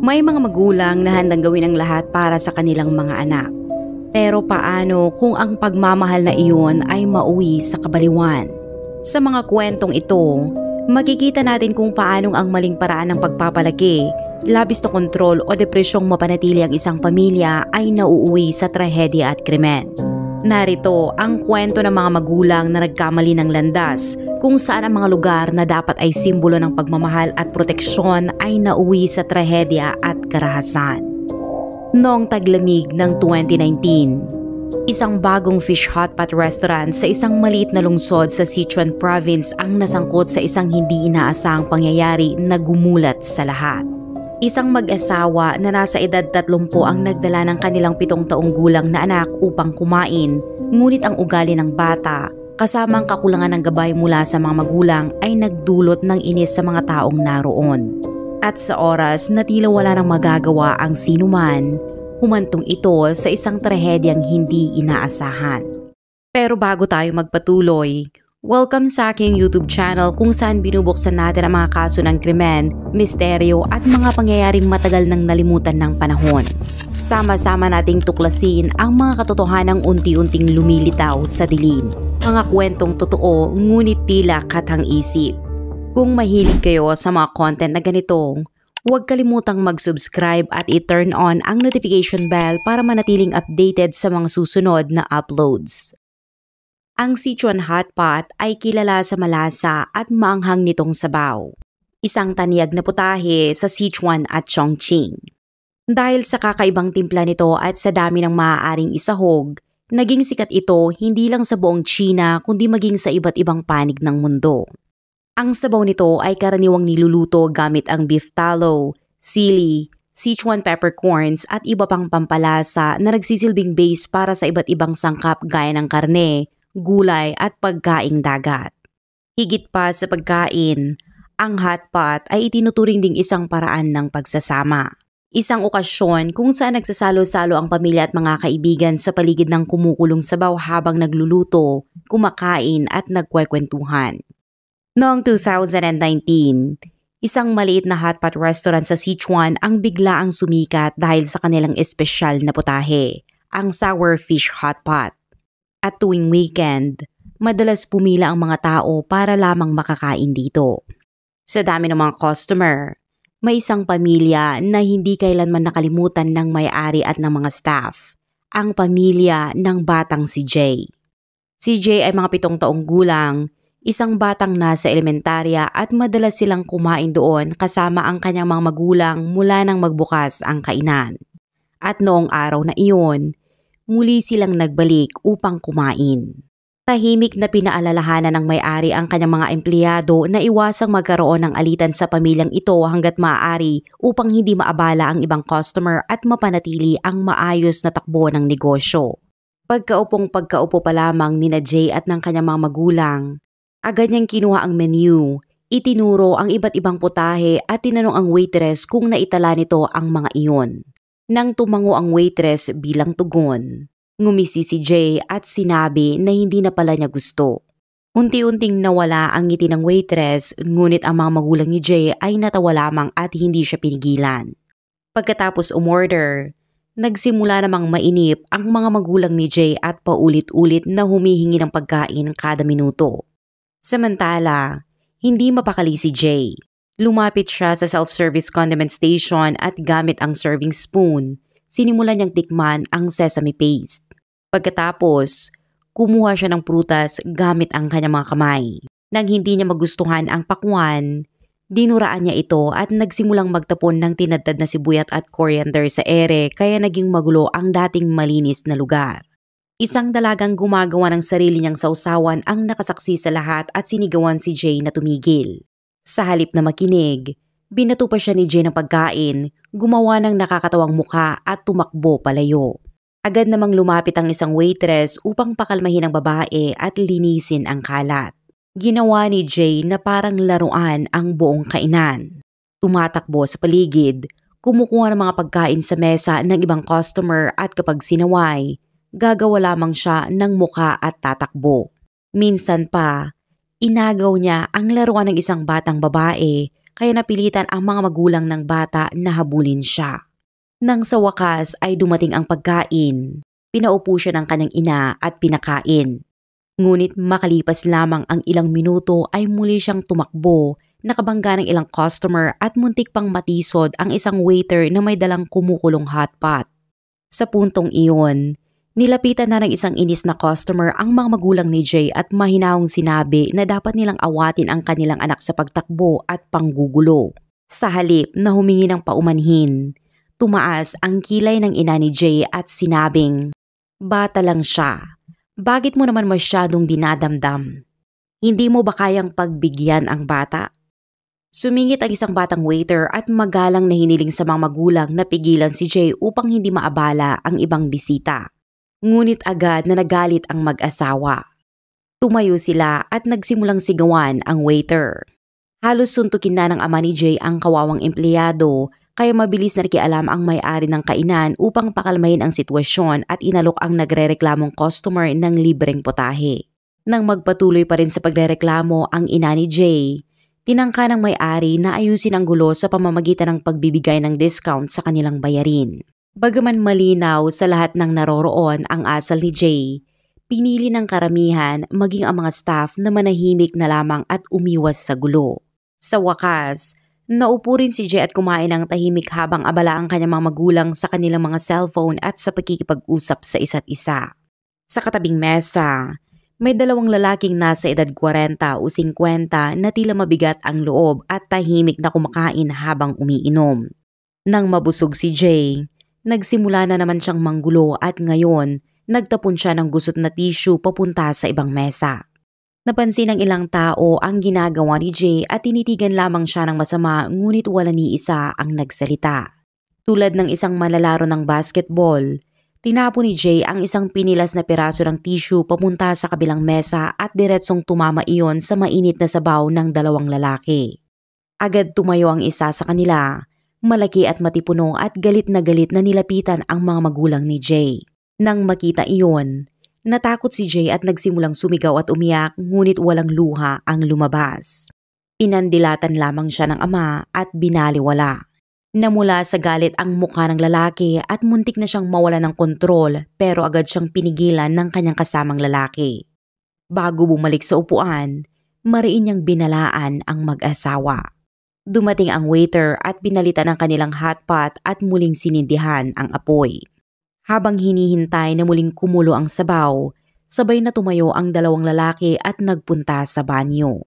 May mga magulang na handang gawin ang lahat para sa kanilang mga anak. Pero paano kung ang pagmamahal na iyon ay mauwi sa kabaliwan? Sa mga kwentong ito, makikita natin kung paanong ang maling paraan ng pagpapalaki, labis na kontrol o depresyong mapanatili ang isang pamilya ay nauuwi sa trahedya at krimen. Narito ang kwento ng mga magulang na nagkamali ng landas kung saan ang mga lugar na dapat ay simbolo ng pagmamahal at proteksyon ay nauwi sa trahedya at karahasan. Noong taglamig ng 2019, isang bagong fish hotpot restaurant sa isang maliit na lungsod sa Sichuan province ang nasangkot sa isang hindi inaasahang pangyayari na gumulat sa lahat. Isang mag-asawa na nasa edad 30 ang nagdala ng kanilang 7 taong gulang na anak upang kumain, ngunit ang ugali ng bata, kasama ang kakulangan ng gabay mula sa mga magulang ay nagdulot ng inis sa mga taong naroon. At sa oras na tila wala nang magagawa ang sinuman, humantong ito sa isang trahedyang hindi inaasahan. Pero bago tayo magpatuloy, welcome sa aking YouTube channel kung saan binubuksan natin ang mga kaso ng krimen, misteryo at mga pangyayaring matagal nang nalimutan ng panahon. Sama-sama nating tuklasin ang mga katotohanang unti-unting lumilitaw sa dilim. Mga kwentong totoo ngunit tila kathang-isip. Kung mahilig kayo sa mga content na ganito, huwag kalimutang mag-subscribe at i-turn on ang notification bell para manatiling updated sa mga susunod na uploads. Ang Sichuan hotpot ay kilala sa malasa at maanghang nitong sabaw. Isang taniyag na putahe sa Sichuan at Chongqing. Dahil sa kakaibang timpla nito at sa dami ng maaaring isahog, naging sikat ito hindi lang sa buong China kundi maging sa iba't ibang panig ng mundo. Ang sabaw nito ay karaniwang niluluto gamit ang beef tallow, sili, Sichuan peppercorns at iba pang pampalasa na nagsisilbing base para sa iba't ibang sangkap gaya ng karne, gulay at pagkaing dagat. Higit pa sa pagkain, ang hotpot ay itinuturing ding isang paraan ng pagsasama. Isang okasyon kung saan nagsasalo-salo ang pamilya at mga kaibigan sa paligid ng kumukulong sabaw habang nagluluto, kumakain at nagkwekwentuhan. Noong 2019, isang maliit na hotpot restaurant sa Sichuan ang biglaang sumikat dahil sa kanilang espesyal na putahe, ang sour fish hotpot. At tuwing weekend, madalas pumila ang mga tao para lamang makakain dito. Sa dami ng mga customer, may isang pamilya na hindi kailanman nakalimutan ng may-ari at ng mga staff, ang pamilya ng batang si Jay. Si Jay ay mga 7 taong gulang, isang batang nasa elementarya at madalas silang kumain doon kasama ang kanyang mga magulang mula nang magbukas ang kainan. At noong araw na iyon, muli silang nagbalik upang kumain. Tahimik na pinaalalahanan ng may-ari ang kanyang mga empleyado na iwasang magkaroon ng alitan sa pamilyang ito hanggat maaari upang hindi maabala ang ibang customer at mapanatili ang maayos na takbo ng negosyo. Pagkaupo pa lamang nina Jay at ng kanyang mga magulang, agad niyang kinuha ang menu, itinuro ang iba't ibang putahe at tinanong ang waitress kung naitala nito ang mga iyon. Nang tumango ang waitress bilang tugon, ngumisi si Jay at sinabi na hindi na pala niya gusto. Unti-unting nawala ang ngiti ng waitress ngunit ang mga magulang ni Jay ay natawa lamang at hindi siya pinigilan. Pagkatapos umorder, nagsimula namang mainip ang mga magulang ni Jay at paulit-ulit na humihingi ng pagkain kada minuto. Samantala, hindi mapakali si Jay. Lumapit siya sa self-service condiment station at gamit ang serving spoon, sinimulan niyang tikman ang sesame paste. Pagkatapos, kumuha siya ng prutas gamit ang kanyang mga kamay. Nang hindi niya magustuhan ang pakwan, dinuraan niya ito at nagsimulang magtapon ng tinadtad na sibuyat at coriander sa ere kaya naging magulo ang dating malinis na lugar. Isang dalagang gumagawa ng sarili niyang sausawan ang nakasaksi sa lahat at sinigawan si Jay na tumigil. Sa halip na makinig, binato pa siya ni Jay ng pagkain, gumawa ng nakakatawang mukha at tumakbo palayo. Agad namang lumapit ang isang waitress upang pakalmahin ang babae at linisin ang kalat. Ginawa ni Jay na parang laruan ang buong kainan. Tumatakbo sa paligid, kumukuha ng mga pagkain sa mesa ng ibang customer at kapag sinaway, gagawa lamang siya ng mukha at tatakbo. Minsan pa, inagaw niya ang laruan ng isang batang babae kaya napilitan ang mga magulang ng bata na habulin siya. Nang sa wakas ay dumating ang pagkain, pinaupo siya ng kanyang ina at pinakain. Ngunit makalipas lamang ang ilang minuto ay muli siyang tumakbo, nakabangga ng ilang customer at muntik pang matisod ang isang waiter na may dalang kumukulong hotpot. Sa puntong iyon, nilapitan na ng isang inis na customer ang mga magulang ni Jay at mahinahong sinabi na dapat nilang awatin ang kanilang anak sa pagtakbo at panggugulo. Sa halip na humingi ng paumanhin, tumaas ang kilay ng ina ni Jay at sinabing, "Bata lang siya. Bakit mo naman masyadong dinadamdam? Hindi mo ba kayang pagbigyan ang bata?" Sumingit ang isang batang waiter at magalang na hiniling sa mga magulang na pigilan si Jay upang hindi maabala ang ibang bisita. Ngunit agad na nagalit ang mag-asawa. Tumayo sila at nagsimulang sigawan ang waiter. Halos suntukin na ng ama ni Jay ang kawawang empleyado kaya mabilis na nakialam ang may-ari ng kainan upang pakalmahin ang sitwasyon at inalok ang nagrereklamong customer ng libreng potahe. Nang magpatuloy pa rin sa pagrereklamo ang ina ni Jay, tinangka ng may-ari na ayusin ang gulo sa pamamagitan ng pagbibigay ng discount sa kanilang bayarin. Bagaman malinaw sa lahat ng naroroon ang asal ni Jay, pinili ng karamihan maging ang mga staff na manahimik na lamang at umiwas sa gulo. Sa wakas, naupo rin si Jay at kumain ng tahimik habang abala ang kanyang mga magulang sa kanilang mga cellphone at sa pakikipag-usap sa isa't isa. Sa katabing mesa, may dalawang lalaking nasa edad 40 o 50 na tila mabigat ang loob at tahimik na kumakain habang umiinom. Nang mabusog si Jay, nagsimula na naman siyang manggulo at ngayon nagtapon siya ng gusot na tissue papunta sa ibang mesa. Napansin ng ilang tao ang ginagawa ni Jay at tinitigan lamang siya ng masama ngunit wala ni isa ang nagsalita. Tulad ng isang malalaro ng basketball, tinapon ni Jay ang isang pinilas na piraso ng tissue papunta sa kabilang mesa at diretsong tumama iyon sa mainit na sabaw ng dalawang lalaki. Agad tumayo ang isa sa kanila. Malaki at matipuno at galit na nilapitan ang mga magulang ni Jay. Nang makita iyon, natakot si Jay at nagsimulang sumigaw at umiyak ngunit walang luha ang lumabas. Inandilatan lamang siya ng ama at binaliwala. Namula sa galit ang mukha ng lalaki at muntik na siyang mawala ng kontrol pero agad siyang pinigilan ng kanyang kasamang lalaki. Bago bumalik sa upuan, mariin niyang binalaan ang mag-asawa. Dumating ang waiter at pinalitan ang kanilang hotpot at muling sinindihan ang apoy. Habang hinihintay na muling kumulo ang sabaw, sabay na tumayo ang dalawang lalaki at nagpunta sa banyo.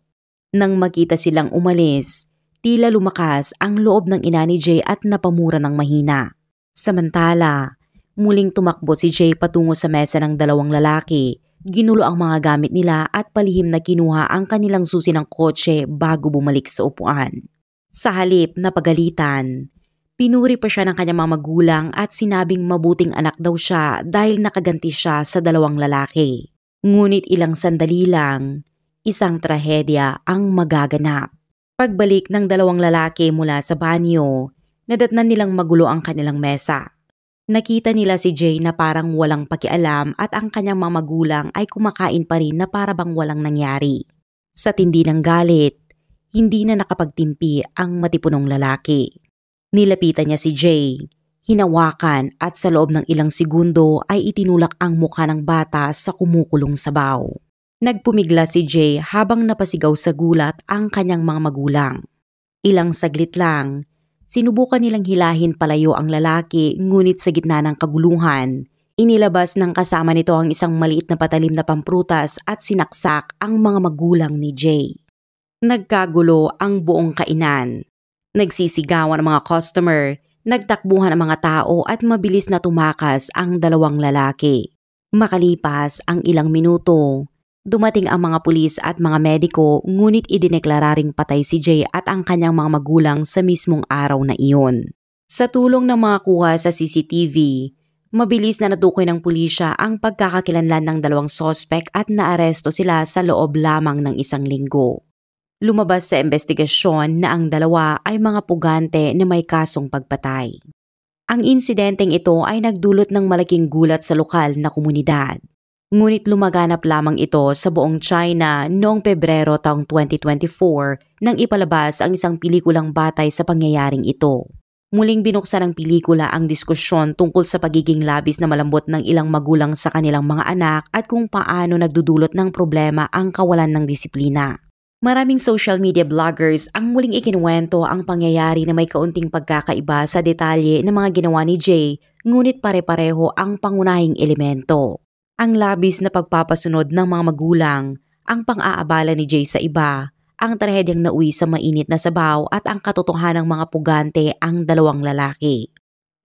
Nang makita silang umalis, tila lumakas ang loob ng ina ni Jay at napamura ng mahina. Samantala, muling tumakbo si Jay patungo sa mesa ng dalawang lalaki, ginulo ang mga gamit nila at palihim na kinuha ang kanilang susi ng kotse bago bumalik sa upuan. Sa halip na pagalitan, pinuri pa siya ng kanyang mga magulang at sinabing mabuting anak daw siya dahil nakaganti siya sa dalawang lalaki. Ngunit ilang sandali lang, isang trahedya ang magaganap. Pagbalik ng dalawang lalaki mula sa banyo, nadatnan nilang magulo ang kanilang mesa. Nakita nila si Jay na parang walang pakialam at ang kanyang mga magulang ay kumakain pa rin na para bang walang nangyari. Sa tindi ng galit, hindi na nakapagtimpi ang matipunong lalaki. Nilapitan niya si Jay, hinawakan at sa loob ng ilang segundo ay itinulak ang mukha ng bata sa kumukulong sabaw. Nagpumigla si Jay habang napasigaw sa gulat ang kanyang mga magulang. Ilang saglit lang, sinubukan nilang hilahin palayo ang lalaki ngunit sa gitna ng kaguluhan, inilabas ng kasama nito ang isang maliit na patalim na pamprutas at sinaksak ang mga magulang ni Jay. Nagkagulo ang buong kainan. Nagsisigawan ang mga customer, nagtakbuhan ang mga tao at mabilis na tumakas ang dalawang lalaki. Makalipas ang ilang minuto, dumating ang mga pulis at mga mediko ngunit idineklara ring patay si Jay at ang kanyang mga magulang sa mismong araw na iyon. Sa tulong ng mga kuha sa CCTV, mabilis na natukoy ng pulisya ang pagkakakilanlan ng dalawang sospek at naaresto sila sa loob lamang ng isang linggo. Lumabas sa investigasyon na ang dalawa ay mga pugante na may kasong pagpatay. Ang insidenteng ito ay nagdulot ng malaking gulat sa lokal na komunidad. Ngunit lumaganap lamang ito sa buong China noong Pebrero taong 2024 nang ipalabas ang isang pelikulang batay sa pangyayaring ito. Muling binuksan ng pelikula ang diskusyon tungkol sa pagiging labis na malambot ng ilang magulang sa kanilang mga anak at kung paano nagdudulot ng problema ang kawalan ng disiplina. Maraming social media vloggers ang muling ikinuwento ang pangyayari na may kaunting pagkakaiba sa detalye ng mga ginawa ni Jay, ngunit pare-pareho ang pangunahing elemento. Ang labis na pagpapasunod ng mga magulang, ang pang-aabala ni Jay sa iba, ang trahedyang nauwi sa mainit na sabaw at ang katotohanang mga pugante ang dalawang lalaki.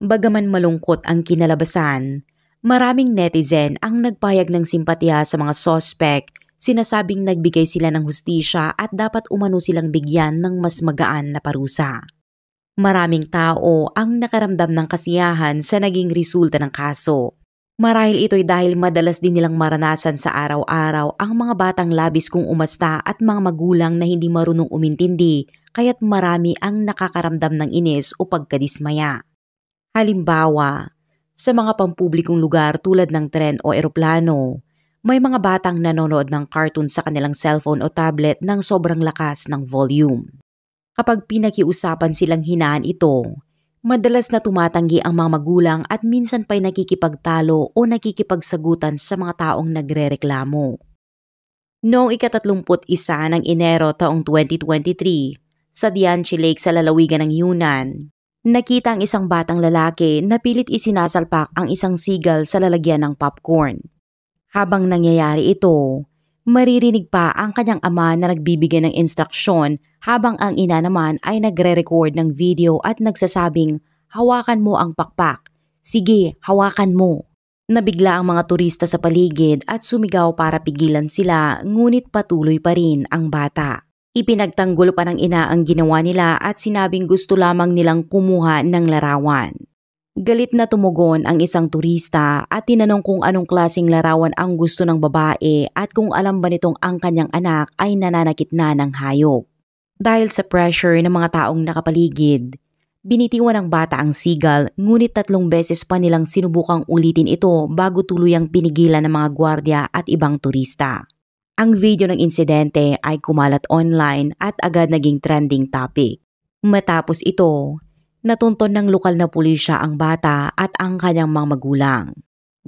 Bagaman malungkot ang kinalabasan, maraming netizen ang nagpahayag ng simpatya sa mga sospek, sinasabing nagbigay sila ng hustisya at dapat umano silang bigyan ng mas magaan na parusa. Maraming tao ang nakaramdam ng kasiyahan sa naging resulta ng kaso. Marahil ito'y dahil madalas din nilang maranasan sa araw-araw ang mga batang labis kung umasta at mga magulang na hindi marunong umintindi, kaya't marami ang nakakaramdam ng inis o pagkadismaya. Halimbawa, sa mga pampublikong lugar tulad ng tren o eroplano, may mga batang nanonood ng cartoon sa kanilang cellphone o tablet ng sobrang lakas ng volume. Kapag pinakiusapan silang hinaan ito, madalas na tumatanggi ang mga magulang at minsan pa'y nakikipagtalo o nakikipagsagutan sa mga taong nagrereklamo. Noong ika-31 ng Enero taong 2023, sa Dianchi Lake sa lalawigan ng Yunnan, nakita ang isang batang lalaki na pilit isinasalpak ang isang seagull sa lalagyan ng popcorn. Habang nangyayari ito, maririnig pa ang kanyang ama na nagbibigay ng instruksyon habang ang ina naman ay nagre-record ng video at nagsasabing, "Hawakan mo ang pakpak. Sige, hawakan mo." Nabigla ang mga turista sa paligid at sumigaw para pigilan sila, ngunit patuloy pa rin ang bata. Ipinagtanggol pa ng ina ang ginawa nila at sinabing gusto lamang nilang kumuha ng larawan. Galit na tumugon ang isang turista at tinanong kung anong klaseng larawan ang gusto ng babae at kung alam ba nitong ang kanyang anak ay nananakit na ng hayop. Dahil sa pressure ng mga taong nakapaligid, binitiwan ng bata ang seagull, ngunit 3 beses pa nilang sinubukang ulitin ito bago tuluyang pinigilan ng mga gwardya at ibang turista. Ang video ng insidente ay kumalat online at agad naging trending topic. Matapos ito, natunton ng lokal na pulisya ang bata at ang kanyang mga magulang.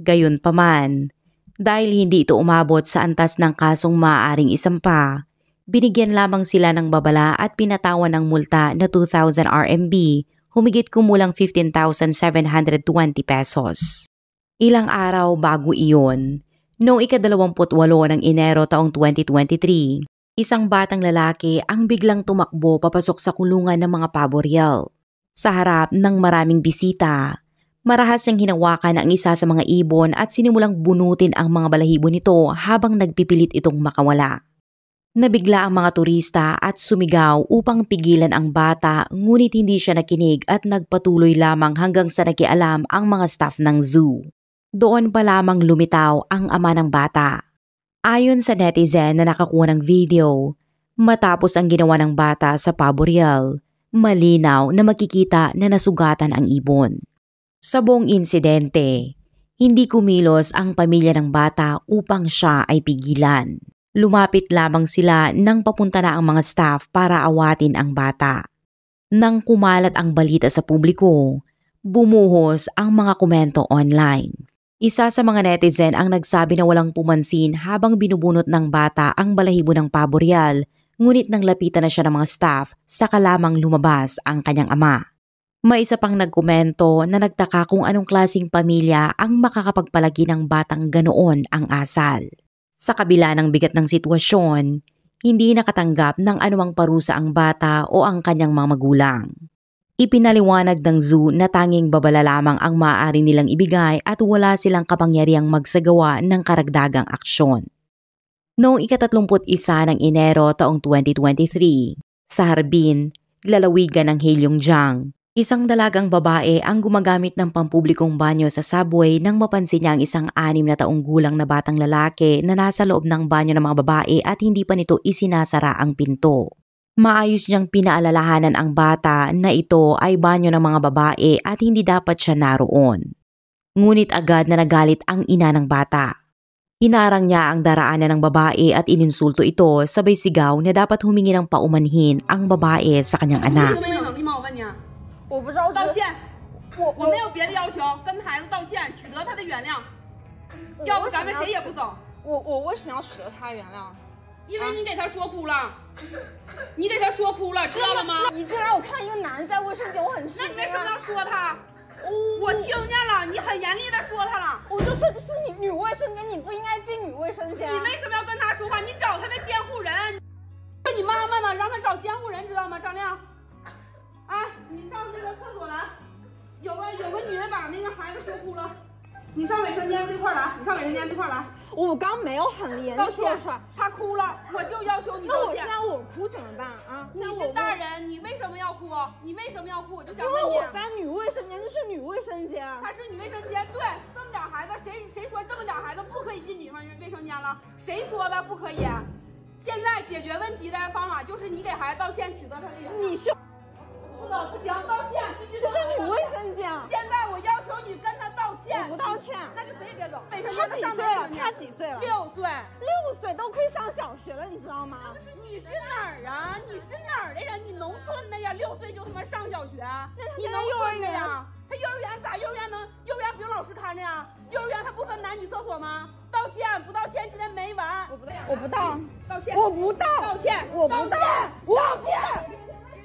Gayunpaman, dahil hindi ito umabot sa antas ng kasong maaaring isampa, binigyan lamang sila ng babala at pinatawan ng multa na 2,000 RMB, humigit kumulang 15,720 pesos. Ilang araw bago iyon, noong ika-28 ng Enero taong 2023, isang batang lalaki ang biglang tumakbo papasok sa kulungan ng mga paboreal. Sa harap ng maraming bisita, marahas niyang hinawakan ang isa sa mga ibon at sinimulang bunutin ang mga balahibo nito habang nagpipilit itong makawala. Nabigla ang mga turista at sumigaw upang pigilan ang bata, ngunit hindi siya nakinig at nagpatuloy lamang hanggang sa nakialam ang mga staff ng zoo. Doon pa lamang lumitaw ang ama ng bata. Ayon sa netizen na nakakuha ng video, matapos ang ginawa ng bata sa paboreal, malinaw na makikita na nasugatan ang ibon. Sa buong insidente, hindi kumilos ang pamilya ng bata upang siya ay pigilan. Lumapit lamang sila nang papunta na ang mga staff para awatin ang bata. Nang kumalat ang balita sa publiko, bumuhos ang mga komento online. Isa sa mga netizen ang nagsabi na walang pumansin habang binubunot ng bata ang balahibo ng paboreal, ngunit nang lapitan na siya ng mga staff, saka lamang lumabas ang kanyang ama. May isa pang nagkomento na nagtaka kung anong klaseng pamilya ang makakapagpalagi ng batang ganoon ang asal. Sa kabila ng bigat ng sitwasyon, hindi nakatanggap ng anumang parusa ang bata o ang kanyang mga magulang. Ipinaliwanag ng zoo na tanging babala lamang ang maaari nilang ibigay at wala silang kapangyarihang magsagawa ng karagdagang aksyon. Noong ika-31 ng Enero taong 2023, sa Harbin, lalawigan ng Heilongjiang, isang dalagang babae ang gumagamit ng pampublikong banyo sa subway nang mapansin niya ang isang 6 na taong gulang na batang lalaki na nasa loob ng banyo ng mga babae at hindi pa nito isinasara ang pinto. Maayos niyang pinaalalahanan ang bata na ito ay banyo ng mga babae at hindi dapat siya naroon. Ngunit agad na nagalit ang ina ng bata. Hinarang niya ang daraanan ng babae at ininsulto ito sabay sigaw na dapat humingi ng paumanhin ang babae sa kanyang anak. 我不知道，道歉。我没有别的要求，跟孩子道歉，取得他的原谅。要不咱们谁也不走。我为什么要取得他原谅？因为你给他说哭了，你给他说哭了，知道了吗？你竟然我看一个男在卫生间，我很吃惊。那你为什么要说他？我听见了，你很严厉的说他了。我就说这是你女卫生间，你不应该进女卫生间。你为什么要跟他说话？你找他的监护人。说你妈妈呢，让他找监护人，知道吗？张亮，啊，你上这个厕所来，有个女的把那个孩子说哭了，你上卫生间这块来，你上卫生间这块来。我刚没有很严厉说出来，他哭了，我就要求你道歉。那我现在我哭怎么办啊？你是大人，你为什么要哭？你为什么要哭？我就想问你。因为我在女卫生间，这是女卫生间。它是女卫生间，对，这么点孩子，谁说这么点孩子不可以进女卫生间了？谁说的不可以？现在解决问题的方法就是你给孩子道歉，取得他的原谅。你是。不走不行，道歉必须。这是女卫生间。现在我要求你跟他道歉。我不道歉，那就谁也别走。卫生间他几岁了？他几岁了？6岁。6岁都可以上小学了，你知道吗？你是哪儿啊？你是哪儿的人？你农村的呀？6岁就他妈上小学？你农村的呀？他幼儿园咋？幼儿园不用老师看着呀？幼儿园他不分男女厕所吗？道歉不道歉，今天没完。我不道。道歉。我不道。道歉。我不道。道歉。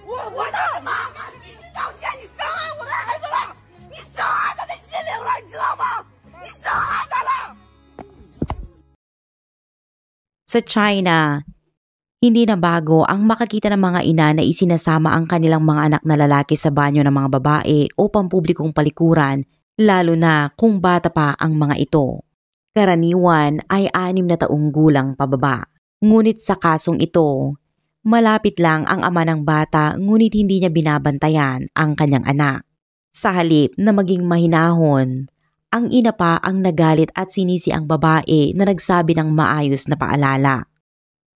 我的妈妈，你必须道歉！你伤害我的孩子了，你伤害他的心灵了，你知道吗？你伤害他了。Sa China, hindi na bago ang makakita ng mga ina na isinasama ang kanilang mga anak na lalaki sa banyo ng mga babae o pampublikong palikuran, lalo na kung bata pa ang mga ito. Karaniwan ay 6 na taong gulang pababa. Ngunit sa kasong ito, malapit lang ang ama ng bata ngunit hindi niya binabantayan ang kanyang anak. Sa halip na maging mahinahon, ang ina pa ang nagalit at sinisi ang babae na nagsabi ng maayos na paalala.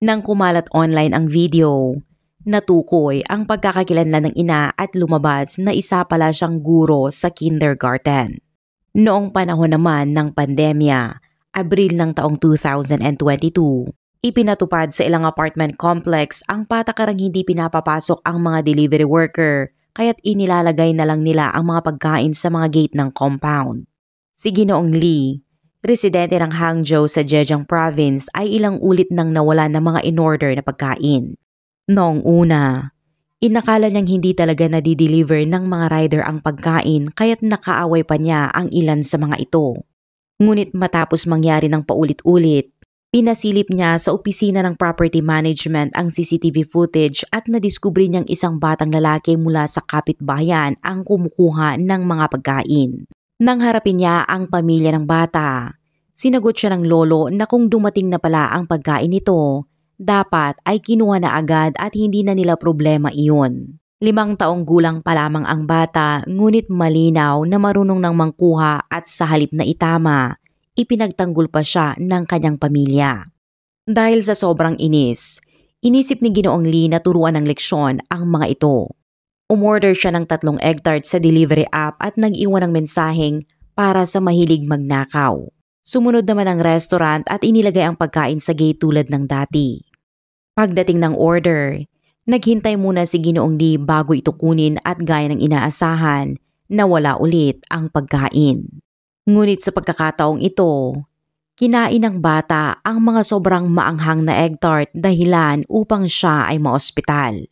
Nang kumalat online ang video, natukoy ang pagkakakilanlan ng ina at lumabas na isa pala siyang guro sa kindergarten. Noong panahon naman ng pandemya, Abril ng taong 2022, ipinatupad sa ilang apartment complex ang patakarang hindi pinapapasok ang mga delivery worker kaya't inilalagay na lang nila ang mga pagkain sa mga gate ng compound. Si Ginoong Lee, residente ng Hangzhou sa Zhejiang Province ay ilang ulit nang nawala ng mga in-order na pagkain. Noong una, inakala niyang hindi talaga nadideliver ng mga rider ang pagkain kaya't nakaaway pa niya ang ilan sa mga ito. Ngunit matapos mangyari ng paulit-ulit, pinasilip niya sa opisina ng property management ang CCTV footage at nadiskubre niyang isang batang lalaki mula sa kapitbahayan ang kumukuha ng mga pagkain. Nang harapin niya ang pamilya ng bata, sinagot siya ng lolo na kung dumating na pala ang pagkain nito, dapat ay kinuha na agad at hindi na nila problema iyon. 5 taong gulang pa lamang ang bata ngunit malinaw na marunong nang mangkuha at sa halip na itama, ipinagtanggol pa siya ng kanyang pamilya. Dahil sa sobrang inis, inisip ni Ginoong Lee na turuan ng leksyon ang mga ito. Umorder siya ng 3 egg tarts sa delivery app at nag-iwan ng mensaheng para sa mahilig magnakaw. Sumunod naman ang restaurant at inilagay ang pagkain sa gate tulad ng dati. Pagdating ng order, naghintay muna si Ginoong Lee bago ito kunin at gaya ng inaasahan, nawala ulit ang pagkain. Ngunit sa pagkakataong ito, kinain ng bata ang mga sobrang maanghang na egg tart dahilan upang siya ay maospital.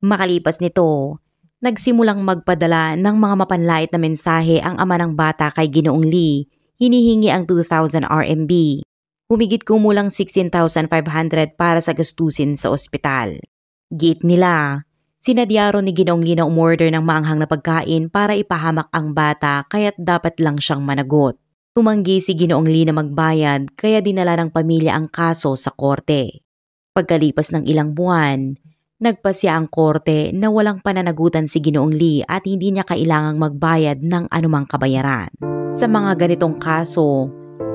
Makalipas nito, nagsimulang magpadala ng mga mapanlait na mensahe ang ama ng bata kay Ginoong Lee, hinihingi ang 2,000 RMB. Humigit kumulang 16,500 para sa gastusin sa ospital. Gate nila, sinadyaro ni Ginoong Lee na umorder ng maanghang na pagkain para ipahamak ang bata kaya't dapat lang siyang managot. Tumanggi si Ginoong Lee na magbayad kaya dinala ng pamilya ang kaso sa korte. Pagkalipas ng ilang buwan, nagpasya ang korte na walang pananagutan si Ginoong Lee at hindi niya kailangang magbayad ng anumang kabayaran. Sa mga ganitong kaso,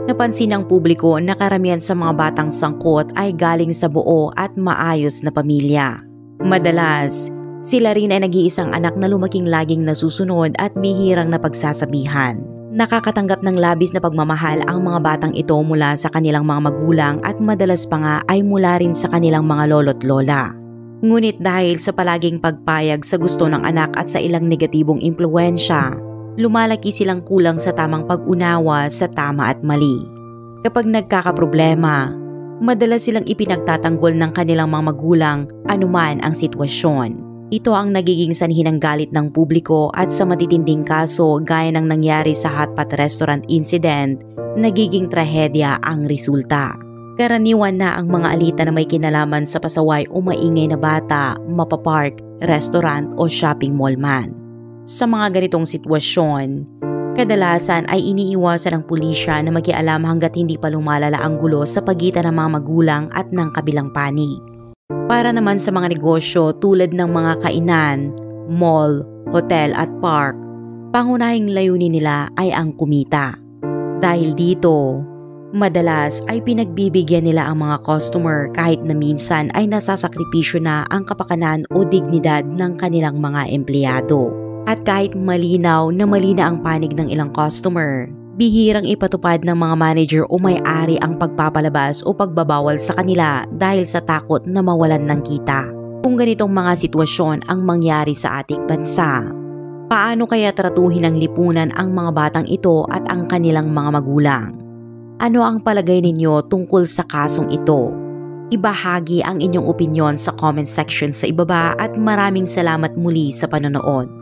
napansin ng publiko na karamihan sa mga batang sangkot ay galing sa buo at maayos na pamilya. Madalas, sila rin ay nag-iisang anak na lumaking laging nasusunod at bihirang napagsasabihan. Nakakatanggap ng labis na pagmamahal ang mga batang ito mula sa kanilang mga magulang at madalas pa nga ay mula rin sa kanilang mga lolo't lola. Ngunit dahil sa palaging pagpayag sa gusto ng anak at sa ilang negatibong impluwensya, lumalaki silang kulang sa tamang pag-unawa sa tama at mali. Kapag nagkakaproblema, madalas silang ipinagtatanggol ng kanilang mga magulang anuman ang sitwasyon. Ito ang nagiging sanhi ng galit ng publiko at sa matitinding kaso gaya ng nangyari sa Hotpot Restaurant incident, nagiging trahedya ang resulta. Karaniwan na ang mga alita na may kinalaman sa pasaway o maingay na bata, mapapark, restaurant o shopping mall man. Sa mga ganitong sitwasyon, kadalasan ay iniiwasan ng pulisya na makialam hanggat hindi pa lumalala ang gulo sa pagitan ng mga magulang at ng kabilang panig. Para naman sa mga negosyo tulad ng mga kainan, mall, hotel at park, pangunahing layunin nila ay ang kumita. Dahil dito, madalas ay pinagbibigyan nila ang mga customer kahit na minsan ay nasasakripisyo na ang kapakanan o dignidad ng kanilang mga empleyado. At kahit malinaw na mali na ang panig ng ilang customer, bihirang ipatupad ng mga manager o may-ari ang pagpapalabas o pagbabawal sa kanila dahil sa takot na mawalan ng kita. Kung ganitong mga sitwasyon ang mangyari sa ating bansa, paano kaya tratuhin ng lipunan ang mga batang ito at ang kanilang mga magulang? Ano ang palagay ninyo tungkol sa kasong ito? Ibahagi ang inyong opinyon sa comment section sa ibaba at maraming salamat muli sa panonood.